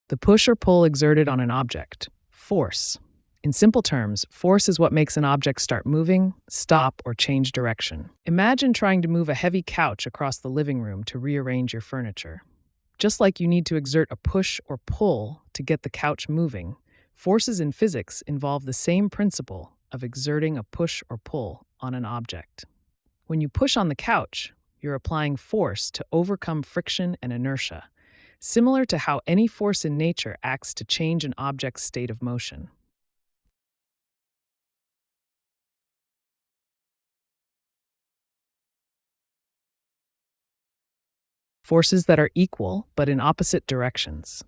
The push or pull exerted on an object. Force. In simple terms, force is what makes an object start moving, stop, or change direction. Imagine trying to move a heavy couch across the living room to rearrange your furniture. Just like you need to exert a push or pull to get the couch moving, forces in physics involve the same principle of exerting a push or pull on an object. When you push on the couch, you're applying force to overcome friction and inertia, similar to how any force in nature acts to change an object's state of motion. Forces that are equal but in opposite directions.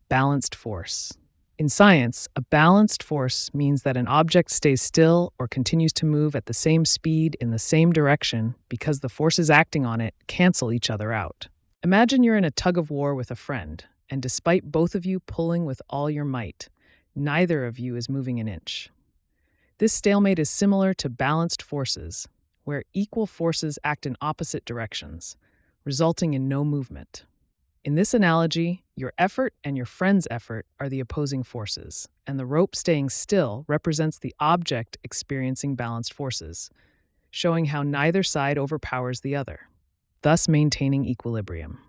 Balanced force. In science, a balanced force means that an object stays still or continues to move at the same speed in the same direction because the forces acting on it cancel each other out. Imagine you're in a tug of war with a friend, and despite both of you pulling with all your might, neither of you is moving an inch. This stalemate is similar to balanced forces, where equal forces act in opposite directions, resulting in no movement. In this analogy, your effort and your friend's effort are the opposing forces, and the rope staying still represents the object experiencing balanced forces, showing how neither side overpowers the other, thus maintaining equilibrium.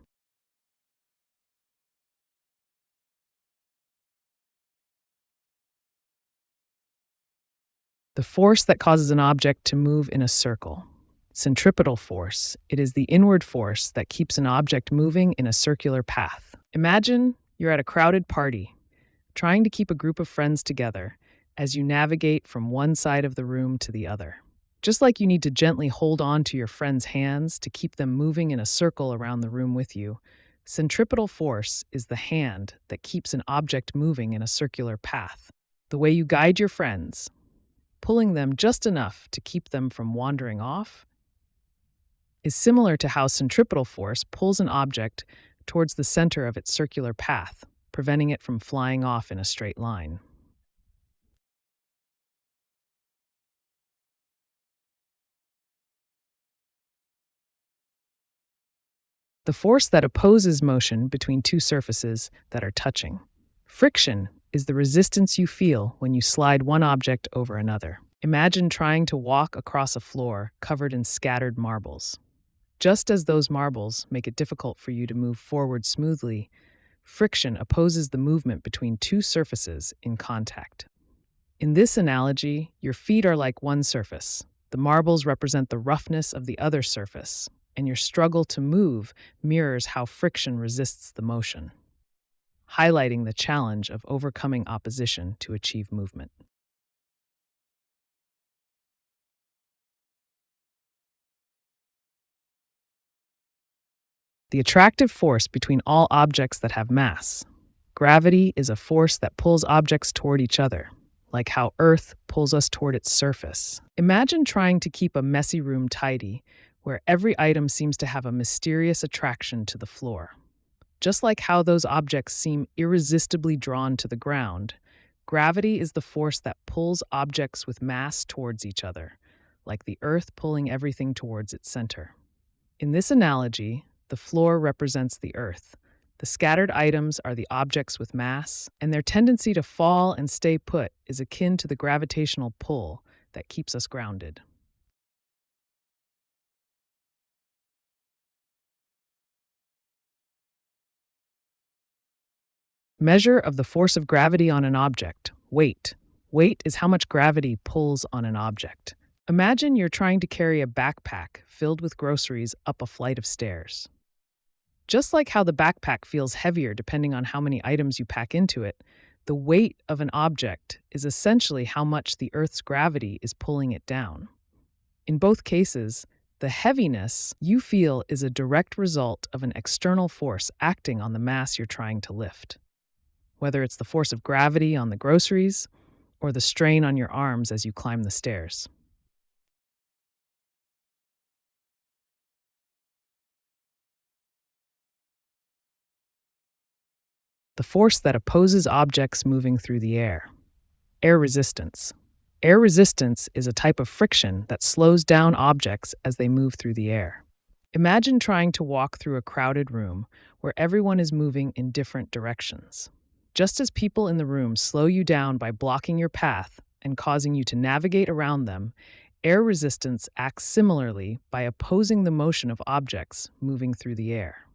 The force that causes an object to move in a circle. Centripetal force. It is the inward force that keeps an object moving in a circular path. Imagine you're at a crowded party, trying to keep a group of friends together as you navigate from one side of the room to the other. Just like you need to gently hold on to your friends' hands to keep them moving in a circle around the room with you, centripetal force is the hand that keeps an object moving in a circular path. The way you guide your friends, pulling them just enough to keep them from wandering off, is similar to how centripetal force pulls an object towards the center of its circular path, preventing it from flying off in a straight line. The force that opposes motion between two surfaces that are touching. Friction is the resistance you feel when you slide one object over another. Imagine trying to walk across a floor covered in scattered marbles. Just as those marbles make it difficult for you to move forward smoothly, friction opposes the movement between two surfaces in contact. In this analogy, your feet are like one surface. The marbles represent the roughness of the other surface, and your struggle to move mirrors how friction resists the motion, highlighting the challenge of overcoming opposition to achieve movement. The attractive force between all objects that have mass. Gravity is a force that pulls objects toward each other, like how Earth pulls us toward its surface. Imagine trying to keep a messy room tidy, where every item seems to have a mysterious attraction to the floor. Just like how those objects seem irresistibly drawn to the ground, gravity is the force that pulls objects with mass towards each other, like the Earth pulling everything towards its center. In this analogy, the floor represents the Earth. The scattered items are the objects with mass, and their tendency to fall and stay put is akin to the gravitational pull that keeps us grounded. Measure of the force of gravity on an object. Weight. Weight is how much gravity pulls on an object. Imagine you're trying to carry a backpack filled with groceries up a flight of stairs. Just like how the backpack feels heavier depending on how many items you pack into it, the weight of an object is essentially how much the Earth's gravity is pulling it down. In both cases, the heaviness you feel is a direct result of an external force acting on the mass you're trying to lift. Whether it's the force of gravity on the groceries or the strain on your arms as you climb the stairs. The force that opposes objects moving through the air. Air resistance. Air resistance is a type of friction that slows down objects as they move through the air. Imagine trying to walk through a crowded room where everyone is moving in different directions. Just as people in the room slow you down by blocking your path and causing you to navigate around them, air resistance acts similarly by opposing the motion of objects moving through the air.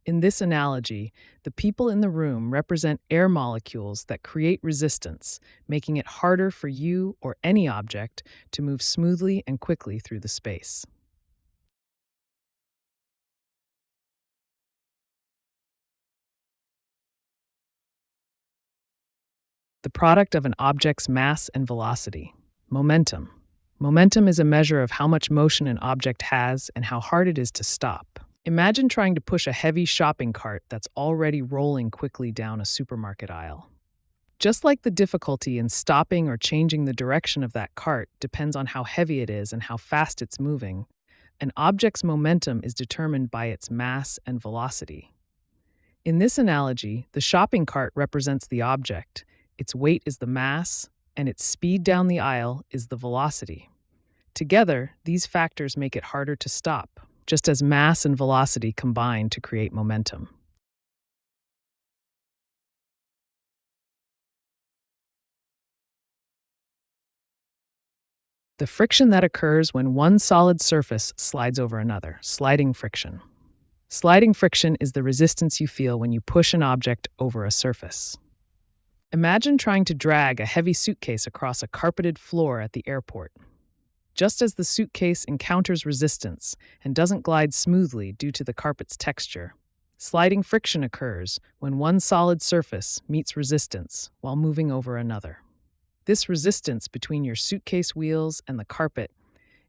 In this analogy, the people in the room represent air molecules that create resistance, making it harder for you or any object to move smoothly and quickly through the space. The product of an object's mass and velocity. Momentum. Momentum is a measure of how much motion an object has and how hard it is to stop. Imagine trying to push a heavy shopping cart that's already rolling quickly down a supermarket aisle. Just like the difficulty in stopping or changing the direction of that cart depends on how heavy it is and how fast it's moving, an object's momentum is determined by its mass and velocity. In this analogy, the shopping cart represents the object, its weight is the mass, and its speed down the aisle is the velocity. Together, these factors make it harder to stop, just as mass and velocity combine to create momentum. The friction that occurs when one solid surface slides over another, sliding friction. Sliding friction is the resistance you feel when you push an object over a surface. Imagine trying to drag a heavy suitcase across a carpeted floor at the airport. Just as the suitcase encounters resistance and doesn't glide smoothly due to the carpet's texture, sliding friction occurs when one solid surface meets resistance while moving over another. This resistance between your suitcase wheels and the carpet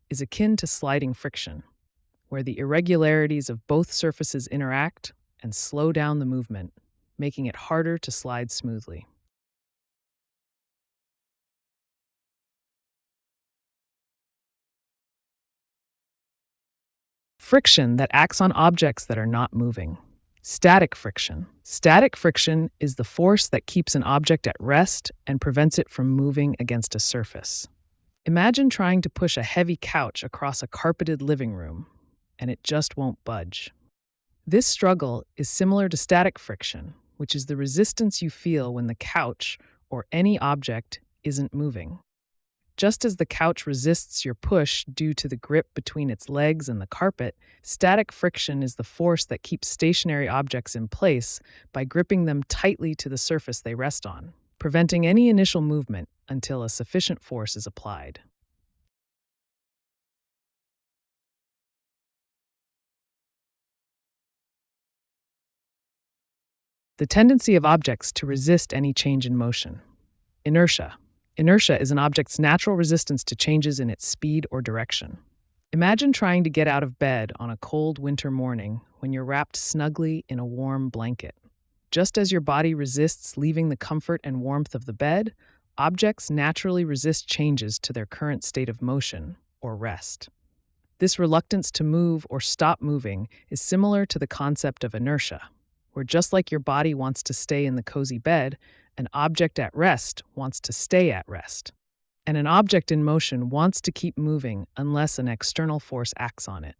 is akin to sliding friction, where the irregularities of both surfaces interact and slow down the movement, making it harder to slide smoothly. Friction that acts on objects that are not moving. Static friction. Static friction is the force that keeps an object at rest and prevents it from moving against a surface. Imagine trying to push a heavy couch across a carpeted living room, and it just won't budge. This struggle is similar to static friction, which is the resistance you feel when the couch or any object isn't moving. Just as the couch resists your push due to the grip between its legs and the carpet, static friction is the force that keeps stationary objects in place by gripping them tightly to the surface they rest on, preventing any initial movement until a sufficient force is applied. The tendency of objects to resist any change in motion. Inertia. Inertia is an object's natural resistance to changes in its speed or direction. Imagine trying to get out of bed on a cold winter morning when you're wrapped snugly in a warm blanket. Just as your body resists leaving the comfort and warmth of the bed, objects naturally resist changes to their current state of motion or rest. This reluctance to move or stop moving is similar to the concept of inertia, where just like your body wants to stay in the cozy bed, an object at rest wants to stay at rest. And an object in motion wants to keep moving unless an external force acts on it.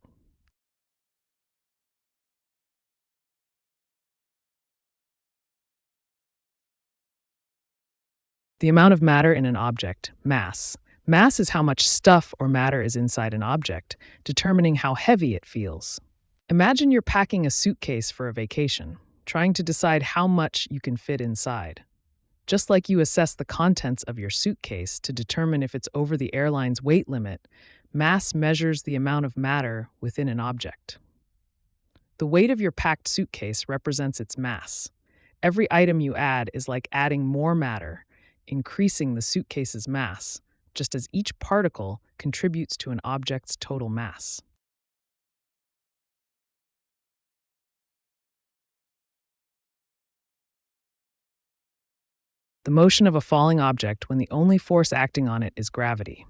The amount of matter in an object, mass. Mass is how much stuff or matter is inside an object, determining how heavy it feels. Imagine you're packing a suitcase for a vacation, trying to decide how much you can fit inside. Just like you assess the contents of your suitcase to determine if it's over the airline's weight limit, mass measures the amount of matter within an object. The weight of your packed suitcase represents its mass. Every item you add is like adding more matter, increasing the suitcase's mass, just as each particle contributes to an object's total mass. The motion of a falling object when the only force acting on it is gravity.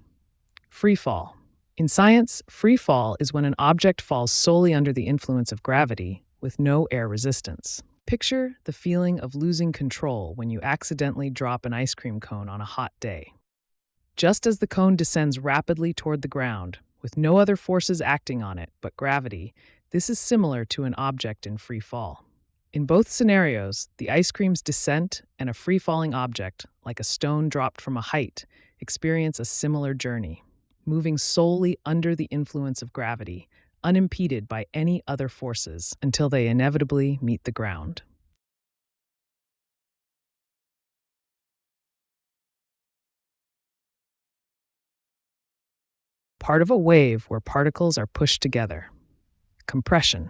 Free fall. In science, free fall is when an object falls solely under the influence of gravity, with no air resistance. Picture the feeling of losing control when you accidentally drop an ice cream cone on a hot day. Just as the cone descends rapidly toward the ground, with no other forces acting on it but gravity, This is similar to an object in free fall. In both scenarios, the ice cream's descent and a free-falling object, like a stone dropped from a height, experience a similar journey, moving solely under the influence of gravity, unimpeded by any other forces, until they inevitably meet the ground. Part of a wave where particles are pushed together. Compression.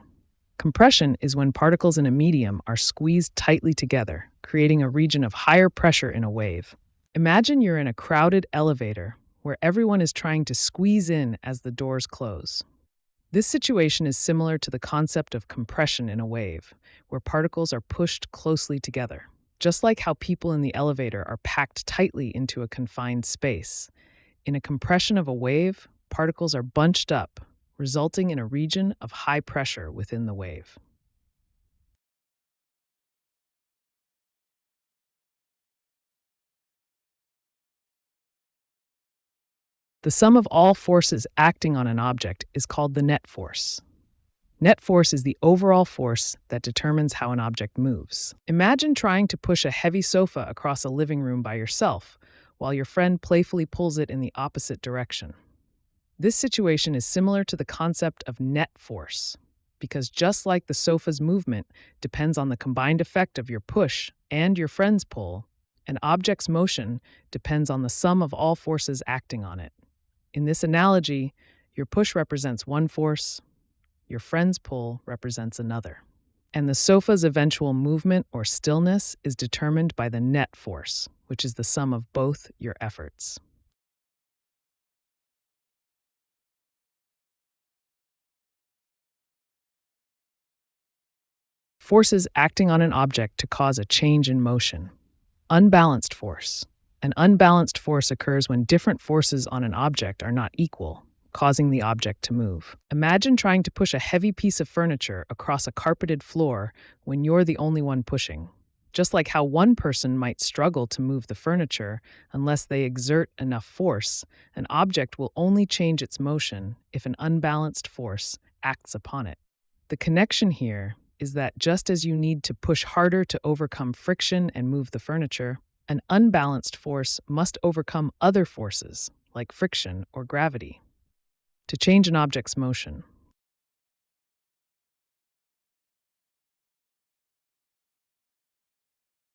Compression is when particles in a medium are squeezed tightly together, creating a region of higher pressure in a wave. Imagine you're in a crowded elevator where everyone is trying to squeeze in as the doors close. This situation is similar to the concept of compression in a wave, where particles are pushed closely together. Just like how people in the elevator are packed tightly into a confined space, in a compression of a wave, particles are bunched up, resulting in a region of high pressure within the wave. The sum of all forces acting on an object is called the net force. Net force is the overall force that determines how an object moves. Imagine trying to push a heavy sofa across a living room by yourself, while your friend playfully pulls it in the opposite direction. This situation is similar to the concept of net force, because just like the sofa's movement depends on the combined effect of your push and your friend's pull, an object's motion depends on the sum of all forces acting on it. In this analogy, your push represents one force, your friend's pull represents another. And the sofa's eventual movement or stillness is determined by the net force, which is the sum of both your efforts. Forces acting on an object to cause a change in motion. Unbalanced force. An unbalanced force occurs when different forces on an object are not equal, causing the object to move. Imagine trying to push a heavy piece of furniture across a carpeted floor when you're the only one pushing. Just like how one person might struggle to move the furniture unless they exert enough force, an object will only change its motion if an unbalanced force acts upon it. The connection here is that just as you need to push harder to overcome friction and move the furniture, an unbalanced force must overcome other forces, like friction or gravity, to change an object's motion.